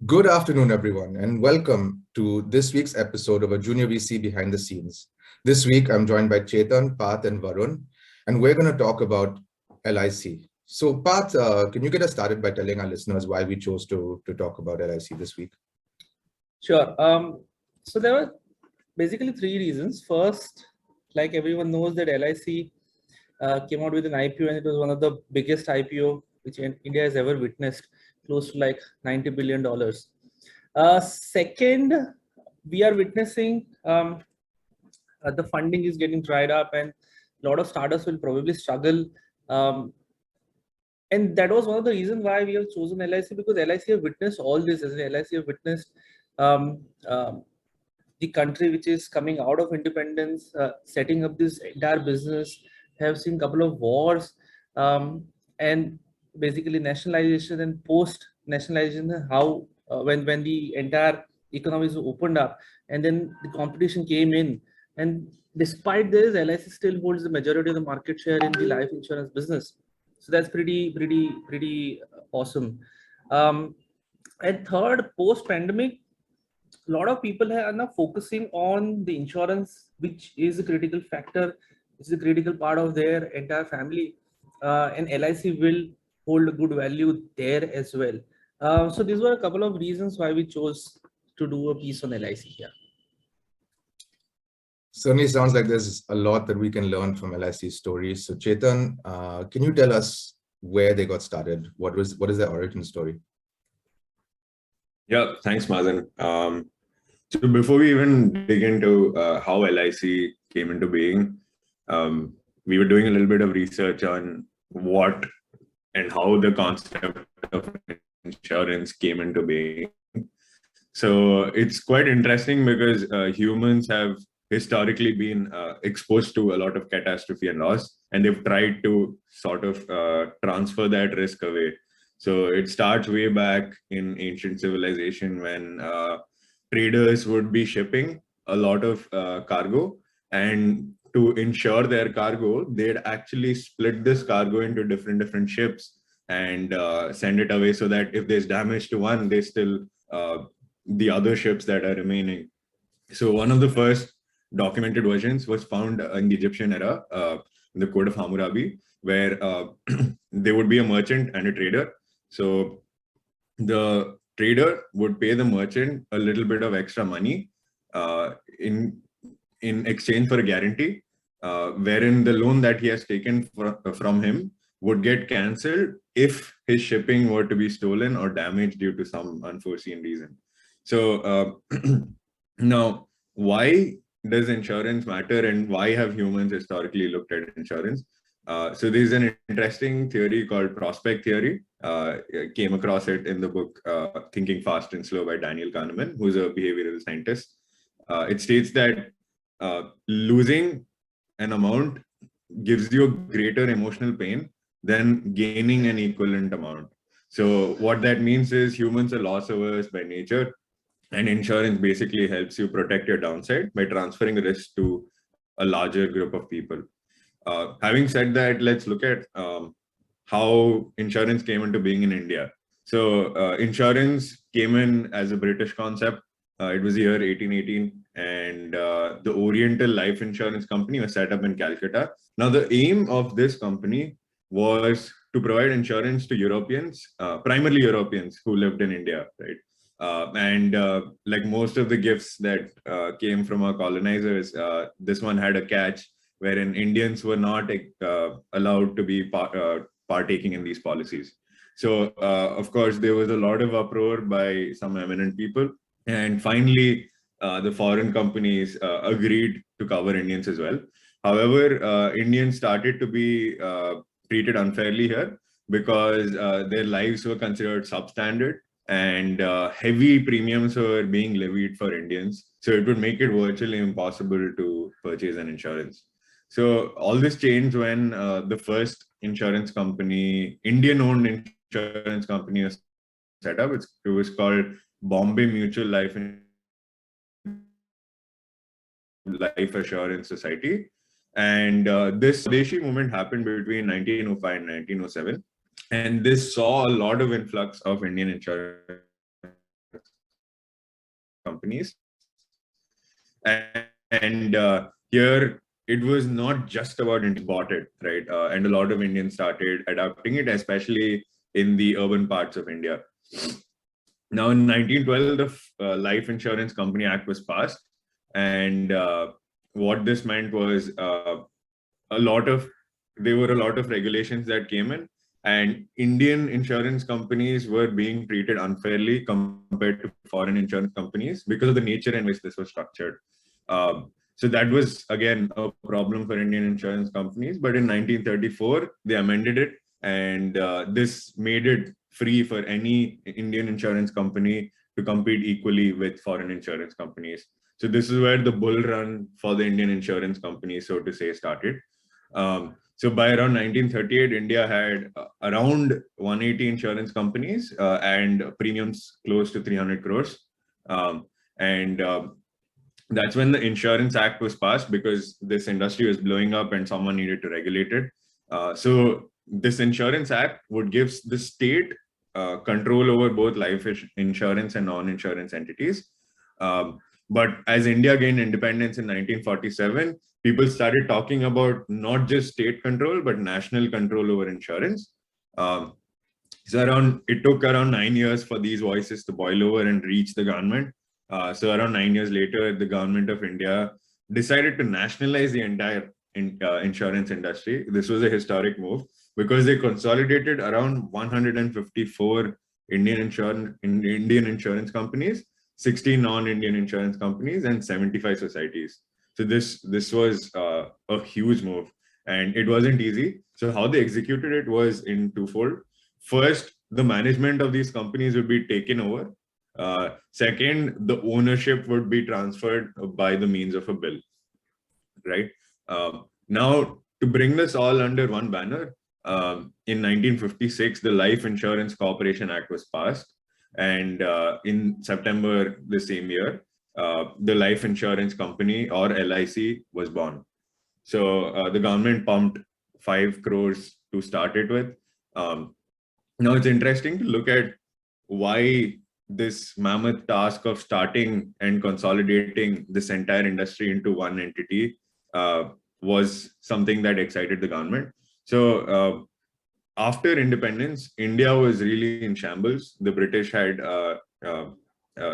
Good afternoon, everyone, and welcome to this week's episode of a Junior VC Behind the Scenes. This week, I'm joined by Chetan, Path, and Varun, and we're going to talk about LIC. So, Path, can you get us started by telling our listeners why we chose to talk about LIC this week? Sure. So there were basically three reasons. First, like everyone knows that LIC came out with an IPO, and it was one of the biggest IPO which India has ever witnessed, close to like $90 billion. Second, we are witnessing the funding is getting dried up, and a lot of startups will probably struggle. Um, and that was one of the reasons why we have chosen LIC, because LIC have witnessed all this. As in LIC have witnessed um, um, the country which is coming out of independence, setting up this entire business, have seen a couple of wars, and basically nationalization and post nationalization, how when the entire economies opened up, and then the competition came in, and despite this, LIC still holds the majority of the market share in the life insurance business. So that's pretty awesome. Um, and third, post pandemic, a lot of people are now focusing on the insurance, which is a critical factor. It's a critical part of their entire family, and LIC will hold a good value there as well. So these were a couple of reasons why we chose to do a piece on LIC here. Certainly sounds like there's a lot that we can learn from LIC's stories. So, Chetan, can you tell us where they got started? What is their origin story? Yeah, thanks, Madan. So before we even dig into how LIC came into being, we were doing a little bit of research on what and how the concept of insurance came into being. So it's quite interesting because humans have historically been exposed to a lot of catastrophe and loss, and they've tried to sort of transfer that risk away. So it starts way back in ancient civilization when traders would be shipping a lot of cargo, and to insure their cargo, they'd actually split this cargo into different ships and send it away, so that if there's damage to one, they still the other ships that are remaining. So one of the first documented versions was found in the Egyptian era, in the Code of Hammurabi, where there would be a merchant and a trader. So the trader would pay the merchant a little bit of extra money in exchange for a guarantee, wherein the loan that he has taken from him would get cancelled if his shipping were to be stolen or damaged due to some unforeseen reason. So now, why does insurance matter, and why have humans historically looked at insurance? So there's an interesting theory called prospect theory. Came across it in the book Thinking Fast and Slow by Daniel Kahneman, who's a behavioral scientist. It states that losing an amount gives you a greater emotional pain than gaining an equivalent amount. So what that means is humans are loss averse by nature, and insurance basically helps you protect your downside by transferring risk to a larger group of people. Having said that, let's look at how insurance came into being in India. So insurance came in as a British concept. It was the year 1818, and the Oriental Life Insurance Company was set up in Calcutta. Now, the aim of this company was to provide insurance to Europeans, primarily Europeans who lived in India, right? And like most of the gifts that came from our colonizers, this one had a catch, wherein Indians were not allowed to be partaking in these policies. So, of course, there was a lot of uproar by some eminent people. And finally, the foreign companies agreed to cover Indians as well. However, Indians started to be treated unfairly here because their lives were considered substandard, and heavy premiums were being levied for Indians. So it would make it virtually impossible to purchase an insurance. So all this changed when the first insurance company, Indian-owned insurance company, was set up. It was called Bombay Mutual Life Assurance Society. And this Swadeshi movement happened between 1905 and 1907. And this saw a lot of influx of Indian insurance companies. And here it was not just about Indians bought it, right? And a lot of Indians started adopting it, especially in the urban parts of India. Now, in 1912, the Life Insurance Company Act was passed, and what this meant was there were a lot of regulations that came in, and Indian insurance companies were being treated unfairly compared to foreign insurance companies because of the nature in which this was structured. So that was, again, a problem for Indian insurance companies. But in 1934, they amended it, and this made it free for any Indian insurance company to compete equally with foreign insurance companies. So this is where the bull run for the Indian insurance companies, so to say, started. So by around 1938, India had around 180 insurance companies and premiums close to 300 crores. That's when the Insurance Act was passed, because this industry was blowing up and someone needed to regulate it. So this Insurance Act would give the state control over both life insurance and non-insurance entities. But as India gained independence in 1947, people started talking about not just state control, but national control over insurance. So it took around 9 years for these voices to boil over and reach the government. So around 9 years later, the government of India decided to nationalize the entire insurance industry. This was a historic move because they consolidated around 154 Indian insurance companies, 16 non-Indian insurance companies, and 75 societies. So this was a huge move, and it wasn't easy. So how they executed it was in twofold. First, the management of these companies would be taken over. Second, the ownership would be transferred by the means of a bill, right? Now, to bring this all under one banner, in 1956, the Life Insurance Corporation Act was passed. And in September the same year, the Life Insurance Company, or LIC, was born. So the government pumped 5 crores to start it with. Now, it's interesting to look at why this mammoth task of starting and consolidating this entire industry into one entity was something that excited the government. So after independence, India was really in shambles. The British had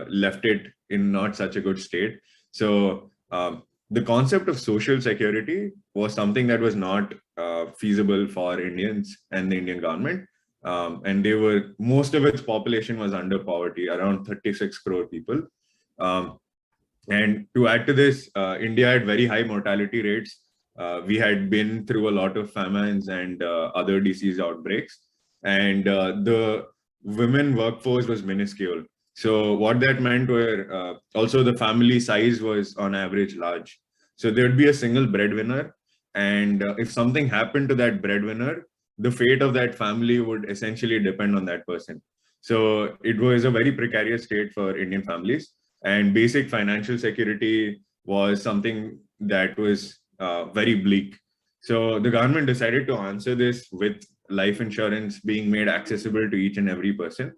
left it in not such a good state. So the concept of social security was something that was not feasible for Indians and the Indian government. And most of its population was under poverty, around 36 crore people. And to add to this, India had very high mortality rates. We had been through a lot of famines and other disease outbreaks, and the women workforce was minuscule. So what that meant were also the family size was on average large. So there'd be a single breadwinner, and if something happened to that breadwinner, the fate of that family would essentially depend on that person. So it was a very precarious state for Indian families, and basic financial security was something that was very bleak. So the government decided to answer this with life insurance being made accessible to each and every person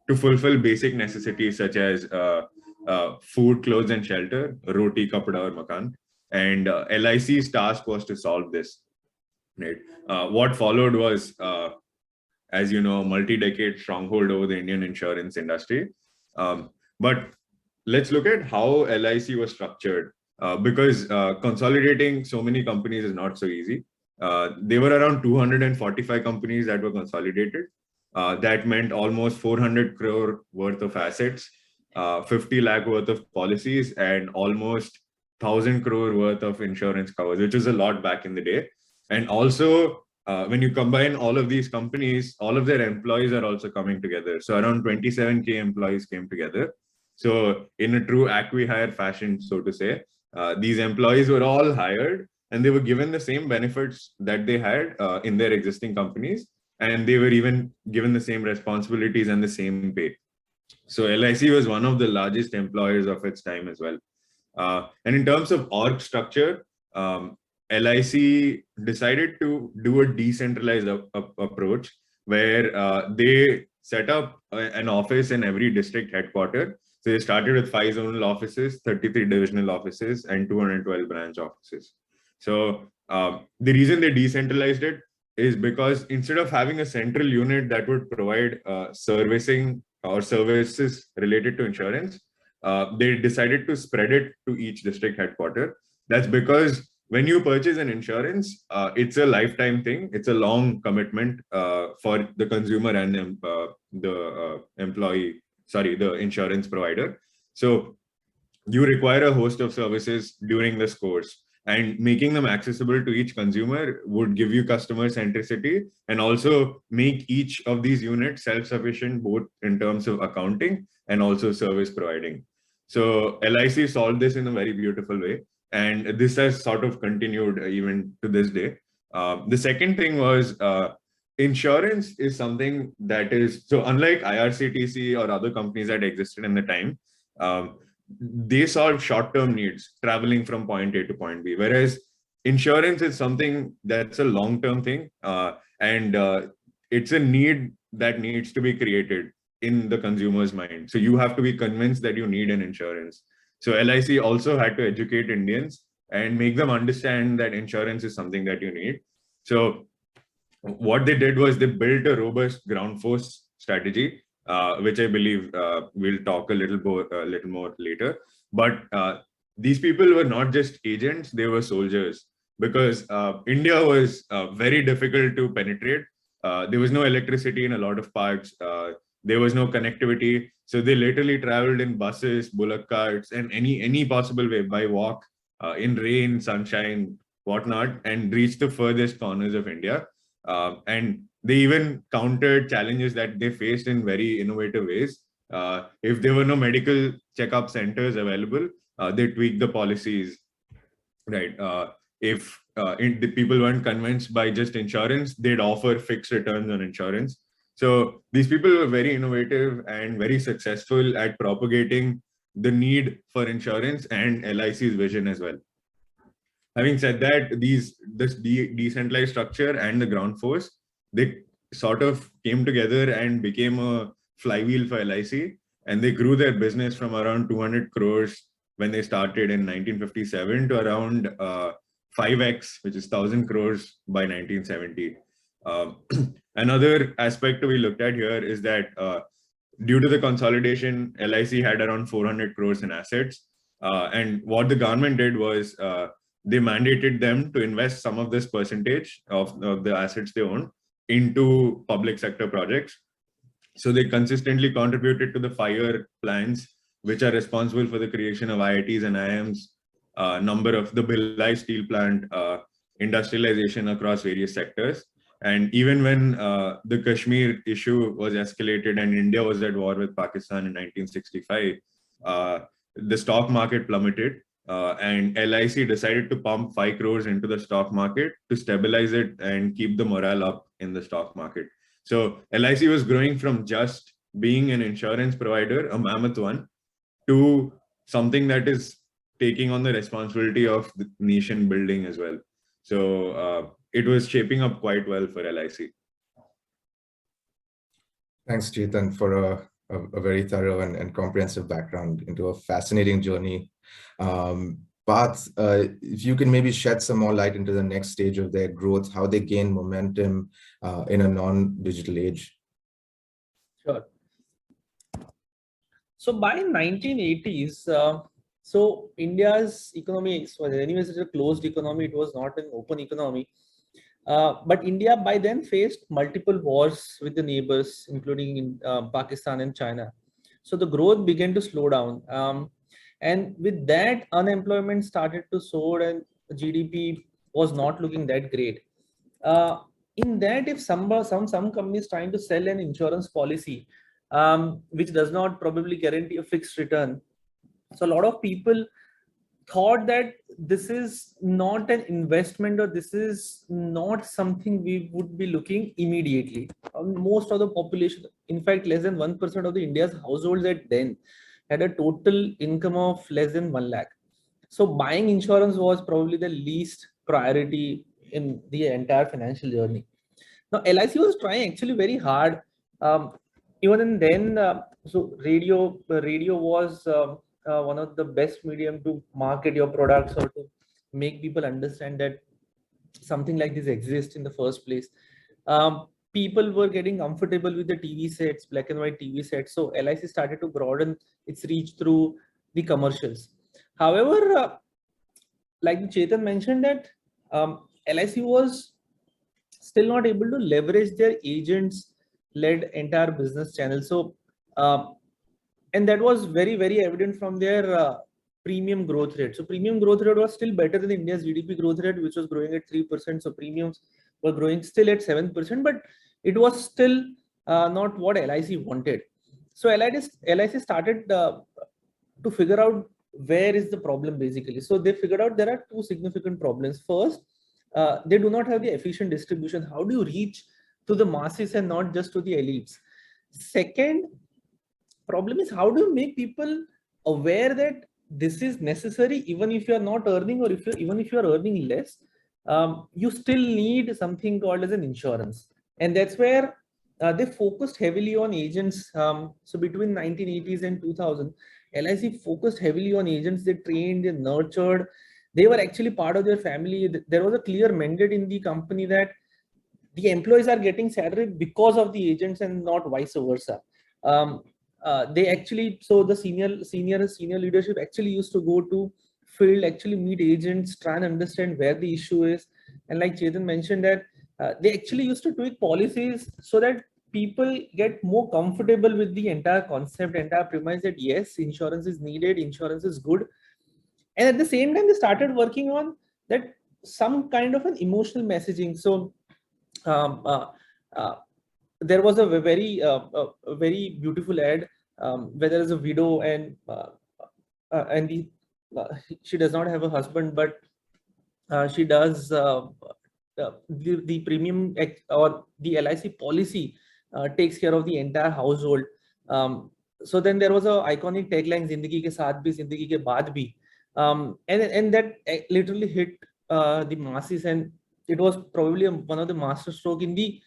to fulfill basic necessities such as food, clothes, and shelter, roti, kapda, or makan. And LIC's task was to solve this. Right. What followed was, as you know, multi-decade stronghold over the Indian insurance industry. But let's look at how LIC was structured, because consolidating so many companies is not so easy. There were around 245 companies that were consolidated. That meant almost 400 crore worth of assets, 50 lakh worth of policies, and almost 1,000 crore worth of insurance covers, which was a lot back in the day. And also, when you combine all of these companies, all of their employees are also coming together. So around 27K employees came together. So in a true acqui-hire fashion, so to say, these employees were all hired and they were given the same benefits that they had in their existing companies. And they were even given the same responsibilities and the same pay. So LIC was one of the largest employers of its time as well. And in terms of org structure, LIC decided to do a decentralized approach where they set up an office in every district headquarters. So they started with 5 zonal offices, 33 divisional offices, and 212 branch offices. So the reason they decentralized it is because instead of having a central unit that would provide servicing or services related to insurance, they decided to spread it to each district headquarter. That's because when you purchase an insurance, it's a lifetime thing. It's a long commitment for the consumer and the employee, the insurance provider. So you require a host of services during this course, and making them accessible to each consumer would give you customer centricity and also make each of these units self-sufficient, both in terms of accounting and also service providing. So LIC solved this in a very beautiful way, and this has sort of continued even to this day. The second thing was insurance is something that is, so unlike IRCTC or other companies that existed in the time, they solve short-term needs, traveling from point A to point B, whereas insurance is something that's a long-term thing, and it's a need that needs to be created in the consumer's mind. So you have to be convinced that you need an insurance. So LIC also had to educate Indians and make them understand that insurance is something that you need. So what they did was they built a robust ground force strategy, which I believe we'll talk a little more later. But these people were not just agents, they were soldiers, because India was very difficult to penetrate. There was no electricity in a lot of parts. There was no connectivity. So they literally traveled in buses, bullock carts, and any possible way, by walk, in rain, sunshine, whatnot, and reached the furthest corners of India. And they even countered challenges that they faced in very innovative ways. If there were no medical checkup centers available, they tweaked the policies, right? If the people weren't convinced by just insurance, they'd offer fixed returns on insurance. So these people were very innovative and very successful at propagating the need for insurance and LIC's vision as well. Having said that, this decentralized structure and the ground force, they sort of came together and became a flywheel for LIC, and they grew their business from around 200 crores when they started in 1957 to around 5x, which is 1,000 crores by 1970. Another aspect we looked at here is that due to the consolidation, LIC had around 400 crores in assets. And what the government did was they mandated them to invest some of this percentage of the assets they own into public sector projects. So they consistently contributed to the 5-year plans, which are responsible for the creation of IITs and IIMs, number of the Bhilai steel plant, industrialization across various sectors. And even when the Kashmir issue was escalated and India was at war with Pakistan in 1965, the stock market plummeted. And LIC decided to pump 5 crores into the stock market to stabilize it and keep the morale up in the stock market. So LIC was growing from just being an insurance provider, a mammoth one, to something that is taking on the responsibility of the nation building as well. So it was shaping up quite well for LIC. Thanks, Chetan, for a very thorough and comprehensive background into a fascinating journey. Parth, if you can maybe shed some more light into the next stage of their growth, how they gain momentum in a non-digital age. Sure. So by 1980s, so India's economy was anyways a closed economy. It was not an open economy. But India by then faced multiple wars with the neighbors, including in Pakistan and China. So the growth began to slow down. And with that, unemployment started to soar and GDP was not looking that great. In that, if some companies trying to sell an insurance policy, which does not probably guarantee a fixed return. So a lot of people thought that this is not an investment, or this is not something we would be looking immediately. Most of the population, in fact, less than 1% of the India's households at then had a total income of less than 1 lakh. So buying insurance was probably the least priority in the entire financial journey. Now, LIC was trying actually very hard even then, so radio was one of the best medium to market your products or to make people understand that something like this exists in the first place. People were getting comfortable with the TV sets, black and white TV sets. So LIC started to broaden its reach through the commercials. However, like Chetan mentioned that LIC was still not able to leverage their agents-led entire business channel. So, and that was very, very evident from their premium growth rate. So premium growth rate was still better than India's GDP growth rate, which was growing at 3%. So premiums were growing still at 7%, but it was still not what LIC wanted. So LIC started to figure out where is the problem basically. So they figured out there are two significant problems. First, they do not have the efficient distribution. How do you reach to the masses and not just to the elites? Second problem is, how do you make people aware that this is necessary even if you are not earning, or even if you are earning less, you still need something called as an insurance. And that's where they focused heavily on agents. So between 1980s and 2000, LIC focused heavily on agents. They trained, they nurtured, they were actually part of their family. There was a clear mandate in the company that the employees are getting salary because of the agents and not vice versa. They actually, so the senior leadership actually used to go to field, actually meet agents, try and understand where the issue is. And like Chetan mentioned that they actually used to tweak policies so that people get more comfortable with the entire concept, entire premise that yes, insurance is needed, insurance is good. And at the same time, they started working on that some kind of an emotional messaging. So there was a very beautiful ad where there is a widow and she does not have a husband, but she does the premium or the LIC policy takes care of the entire household. So then there was a iconic tagline, "Zindagi ke saath bhi, zindagi ke baad bhi," and that literally hit the masses, and it was probably one of the master stroke in the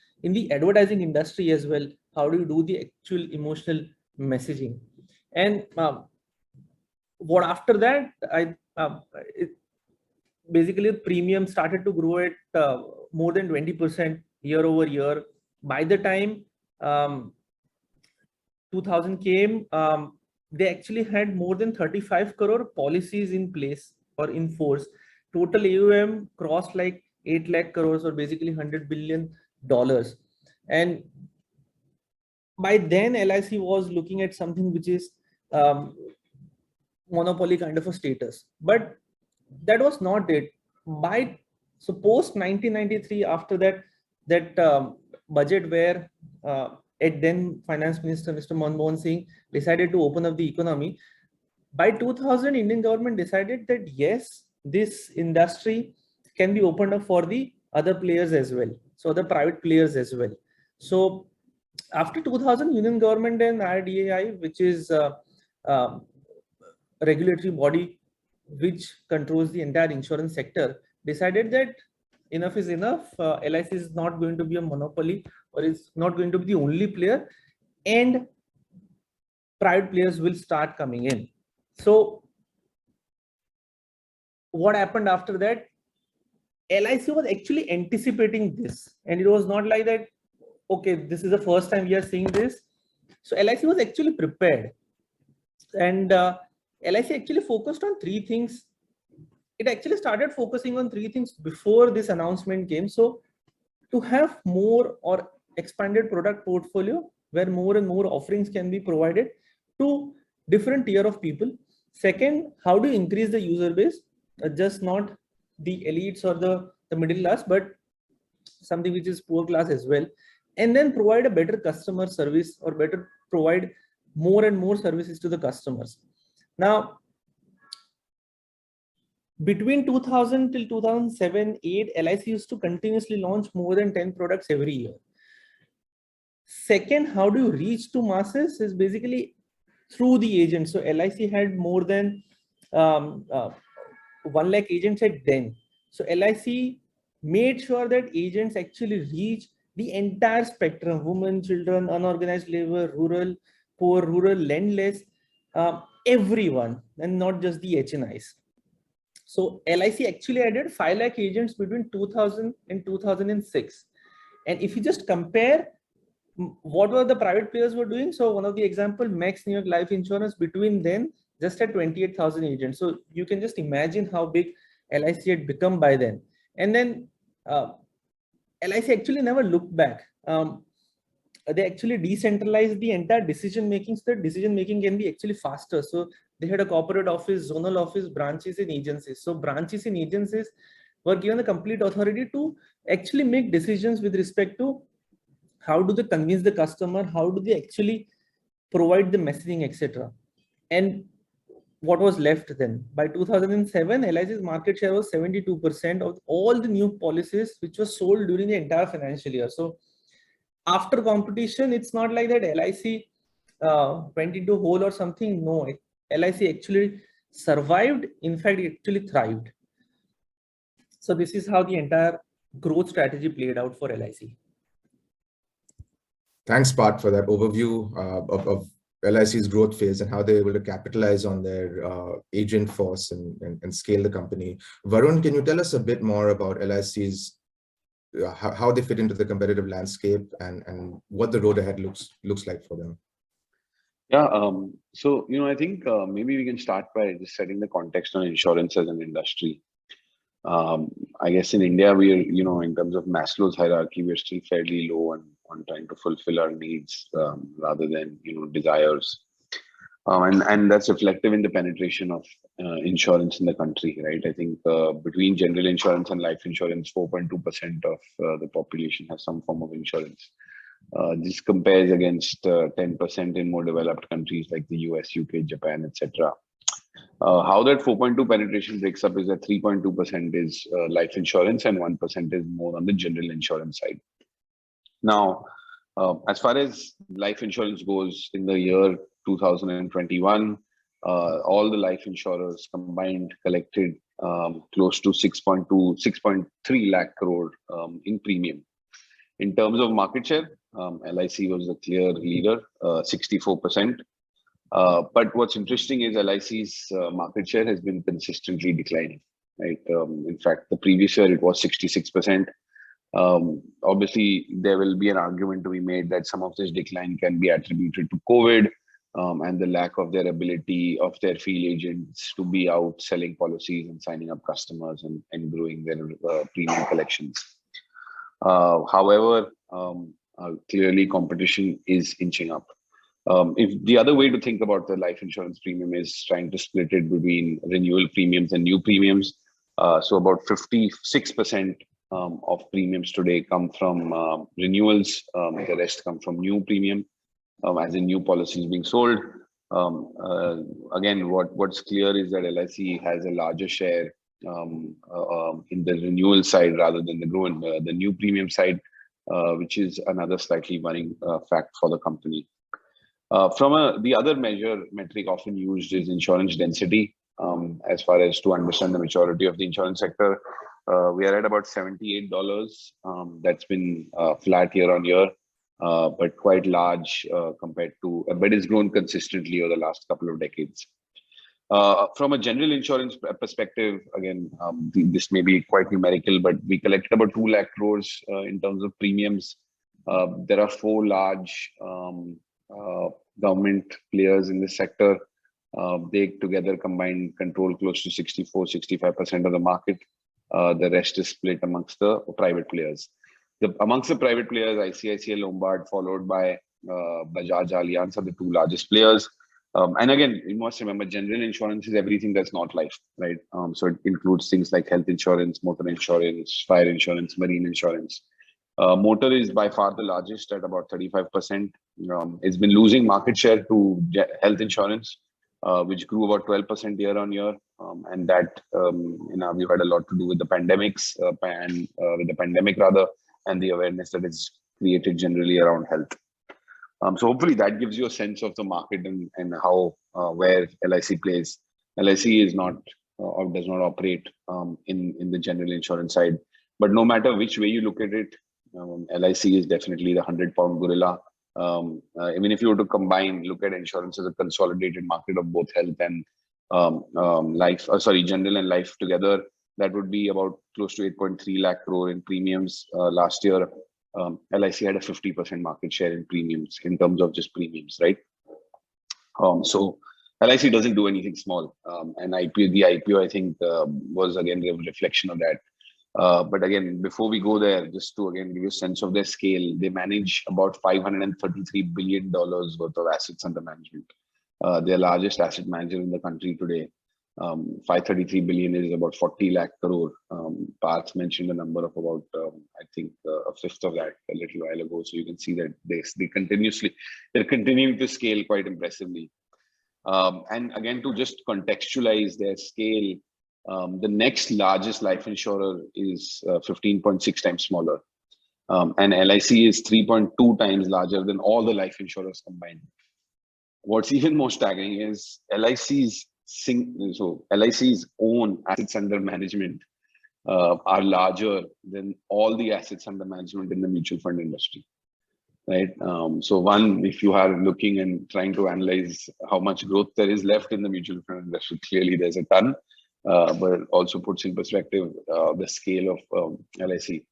advertising industry as well. How do you do the actual emotional messaging? And what after that, basically the premium started to grow at more than 20% year over year. By the time 2000 came, they actually had more than 35 crore policies in place or in force. Total AUM crossed like 8 lakh crores, or basically $100 billion. And by then LIC was looking at something which is monopoly kind of a status, but that was not it. So post 1993, after that budget where at then Finance Minister Mr. Manmohan Singh decided to open up the economy, by 2000 Indian government decided that yes, this industry can be opened up for the other players as well, so the private players as well. So after 2000, Union government and RDAI, which is a regulatory body which controls the entire insurance sector, decided that enough is enough. LIC is not going to be a monopoly, or is not going to be the only player, and private players will start coming in. So what happened after that? LIC was actually anticipating this, and it was not like that, okay, this is the first time we are seeing this. So LIC was actually prepared, and LIC actually focused on three things. It actually started focusing on three things before this announcement came. So to have more or expanded product portfolio where more and more offerings can be provided to different tier of people. Second, how do you increase the user base? Just not the elites or the middle class, but something which is poor class as well. And then provide a better customer service, or better provide more and more services to the customers. Now, between 2000 till 2007-8, LIC used to continuously launch more than 10 products every year. Second, how do you reach to masses is basically through the agents. So LIC had more than 1 lakh agents at then. So LIC made sure that agents actually reach the entire spectrum: women, children, unorganized labor, rural, poor, rural, landless, everyone, and not just the HNIs. So LIC actually added 5 lakh agents between 2000 and 2006. And if you just compare what were the private players were doing, so one of the example, Max New York Life Insurance, between then just at 28,000 agents. So you can just imagine how big LIC had become by then. And then LIC actually never looked back. They actually decentralized the entire decision making, so that decision making can be actually faster. So they had a corporate office, zonal office, branches and agencies. So branches and agencies were given the complete authority to actually make decisions with respect to how do they convince the customer, how do they actually provide the messaging, etc. And what was left then? By 2007, LIC's market share was 72% of all the new policies which were sold during the entire financial year. So after competition, it's not like that LIC went into a hole or something. No, LIC actually survived. In fact, it actually thrived. So this is how the entire growth strategy played out for LIC. Thanks, Pat, for that overview of LIC's growth phase and how they're able to capitalize on their agent force and scale the company. Varun, can you tell us a bit more about LIC's, how they fit into the competitive landscape and what the road ahead looks like for them? Yeah, so, I think maybe we can start by just setting the context on insurance as an industry. I guess in India, we are, in terms of Maslow's hierarchy, we're still fairly low on trying to fulfill our needs rather than, desires. And that's reflective in the penetration of insurance in the country, right? I think between general insurance and life insurance, 4.2% of the population has some form of insurance. This compares against 10% in more developed countries like the US, UK, Japan, etc. How that 4.2 penetration breaks up is that 3.2% is life insurance and 1% is more on the general insurance side. Now, as far as life insurance goes, in the year 2021, all the life insurers combined collected close to 6.3 lakh crore in premium. In terms of market share, LIC was the clear leader, 64%. But what's interesting is LIC's market share has been consistently declining, right? In fact, the previous year it was 66%. Obviously, there will be an argument to be made that some of this decline can be attributed to COVID and the lack of their ability of their field agents to be out selling policies and signing up customers and growing their premium collections. However, clearly competition is inching up. If the other way to think about the life insurance premium is trying to split it between renewal premiums and new premiums. So about 56% of premiums today come from renewals. The rest come from new premium, as in new policies being sold. Again, what's clear is that LIC has a larger share in the renewal side rather than the new premium side, which is another slightly worrying fact for the company. The other metric often used is insurance density. As far as to understand the maturity of the insurance sector, we are at about $78. That's been flat year on year, but quite large compared to, but it's grown consistently over the last couple of decades. From a general insurance perspective, again, this may be quite numerical, but we collected about 2 lakh crores in terms of premiums. There are 4 large government players in this sector. They together combined control close to 64-65% of the market. The rest is split amongst the private players. Amongst the private players, ICICI Lombard, followed by Bajaj Allianz, are the 2 largest players. And again, you must remember, general insurance is everything that's not life, right? So it includes things like health insurance, motor insurance, fire insurance, marine insurance. Motor is by far the largest at about 35%. It's been losing market share to health insurance, which grew about 12% year on year. And that, in our view, had a lot to do with the pandemics with the pandemic rather, and the awareness that it's created generally around health. So hopefully that gives you a sense of the market and how where LIC plays. LIC is not or does not operate in the general insurance side. But no matter which way you look at it, LIC is definitely the 100-pound gorilla. Even if you were to combine, look at insurance as a consolidated market of both health and general and life together, that would be about close to 8.3 lakh crore in premiums. Last year, LIC had a 50% market share in premiums in terms of just premiums, right? So LIC doesn't do anything small, and the IPO, I think, was again a reflection of that. But again, before we go there, just to again give you a sense of their scale, they manage about $533 billion worth of assets under management. Their largest asset manager in the country today. 533 billion is about 40 lakh crore. Parth mentioned a number of about, I think, a fifth of that a little while ago. So you can see that they're continuing to scale quite impressively. And again, to just contextualize their scale, the next largest life insurer is 15.6 times smaller. And LIC is 3.2 times larger than all the life insurers combined. What's even more staggering is LIC's own assets under management are larger than all the assets under management in the mutual fund industry, right? So one, if you are looking and trying to analyze how much growth there is left in the mutual fund industry, clearly there's a ton, but it also puts in perspective the scale of LIC.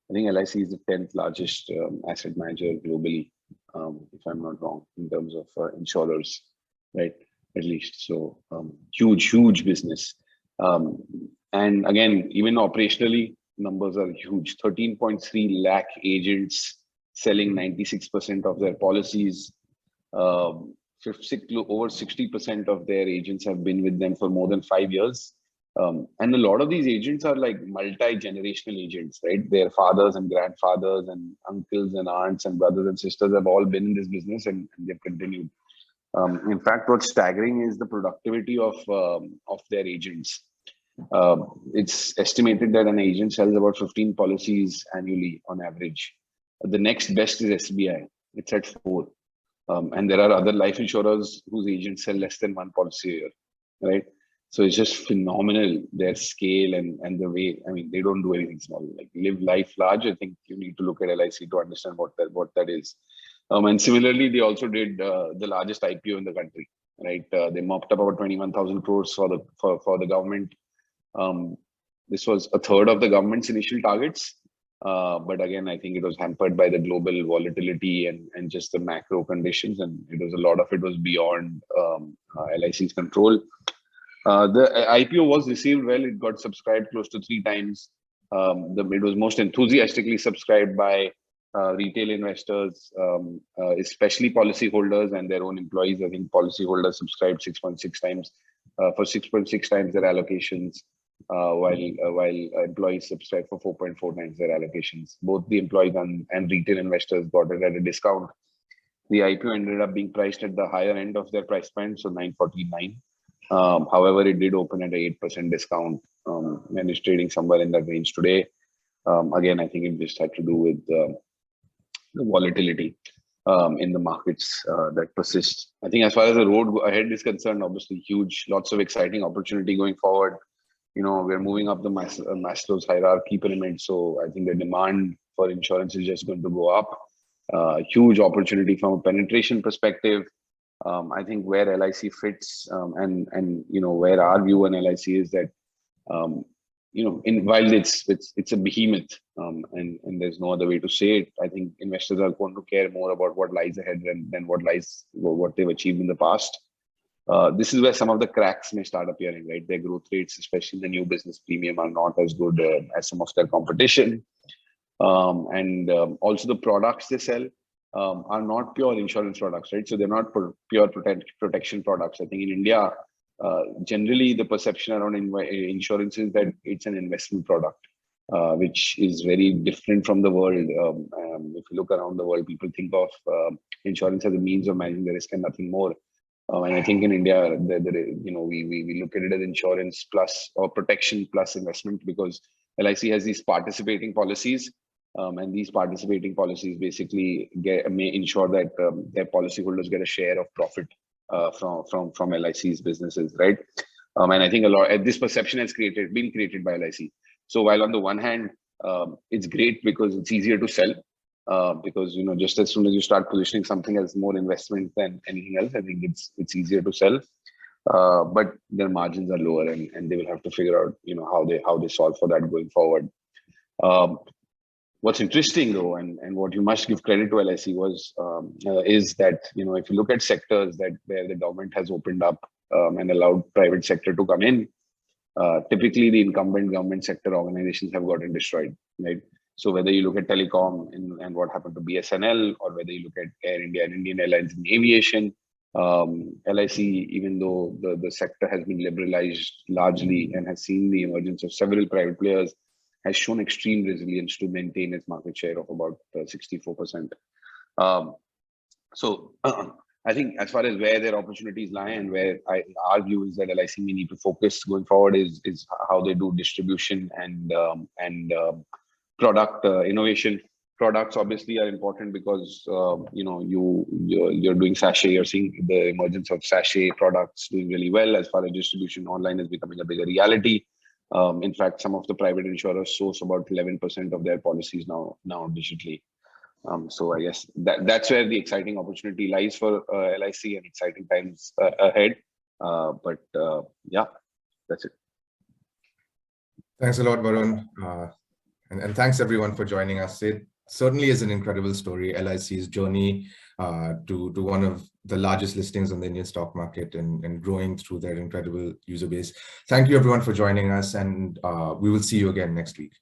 I think LIC is the 10th largest asset manager globally, if I'm not wrong, in terms of insurers, right? At least. So huge business. And again, even operationally, numbers are huge. 13.3 lakh agents selling 96% of their policies. Over 60% of their agents have been with them for more than 5 years. And a lot of these agents are like multi-generational agents, right? Their fathers and grandfathers and uncles and aunts and brothers and sisters have all been in this business, and they've continued. In fact, what's staggering is the productivity of their agents. It's estimated that an agent sells about 15 policies annually on average. The next best is SBI. It's at 4. And there are other life insurers whose agents sell less than 1 policy a year, right? So it's just phenomenal, their scale and the way, I mean, they don't do anything small. Like live life large. I think you need to look at LIC to understand what that is. And similarly, they also did the largest IPO in the country, right? They mopped up about 21,000 crores for the government. This was a third of the government's initial targets. But again, I think it was hampered by the global volatility and just the macro conditions. And a lot of it was beyond LIC's control. The IPO was received well. It got subscribed close to 3 times. It was most enthusiastically subscribed by retail investors, especially policyholders and their own employees. I think policyholders subscribed 6.6 times for 6.6 times their allocations, while employees subscribed for 4.4 times their allocations. Both the employees and retail investors got it at a discount. The IPO ended up being priced at the higher end of their price band, so 949. However, it did open at an 8% discount, and is trading somewhere in that range today. Again, I think it just had to do with the volatility in the markets that persist. I think as far as the road ahead is concerned, obviously huge, lots of exciting opportunity going forward. You know, we're moving up the Maslow's hierarchy pyramid, so I think the demand for insurance is just going to go up. Huge opportunity from a penetration perspective. I think where LIC fits, and you know, where our view on LIC is that you know, while it's a behemoth, and there's no other way to say it, I think investors are going to care more about what lies ahead than what they've achieved in the past. This is where some of the cracks may start appearing, right? Their growth rates, especially the new business premium, are not as good as some of their competition. And also the products they sell are not pure insurance products, right? So they're not pure protection products. I think in India, generally the perception around insurance is that it's an investment product, which is very different from the world. If you look around the world, people think of insurance as a means of managing the risk and nothing more. And I think in India, you know, we look at it as insurance plus or protection plus investment, because LIC has these participating policies, and these participating policies basically may ensure that their policyholders get a share of profit from LIC's businesses, right? And I think this perception has been created by LIC. So while on the one hand, It's great because it's easier to sell. Because just as soon as you start positioning something as more investment than anything else, I think it's easier to sell. But their margins are lower, and they will have to figure out how they solve for that going forward. What's interesting though, and what you must give credit to LIC is that if you look at sectors where the government has opened up and allowed private sector to come in, typically the incumbent government sector organizations have gotten destroyed, right? So whether you look at telecom and what happened to BSNL, or whether you look at Air India and Indian Airlines in aviation, LIC, even though the sector has been liberalized largely and has seen the emergence of several private players, has shown extreme resilience to maintain its market share of about 64%. So I think as far as where their opportunities lie and where our view is that LIC may need to focus going forward is how they do distribution and product innovation. Products obviously are important because you're doing sachet. You're seeing the emergence of sachet products doing really well. As far as distribution, online is becoming a bigger reality. In fact, some of the private insurers source about 11% of their policies now digitally. So I guess that's where the exciting opportunity lies for LIC, and exciting times ahead. But yeah, that's it. Thanks a lot, Varun. And thanks everyone for joining us. It certainly is an incredible story, LIC's journey to one of the largest listings on the Indian stock market and growing through their incredible user base. Thank you everyone for joining us, and we will see you again next week.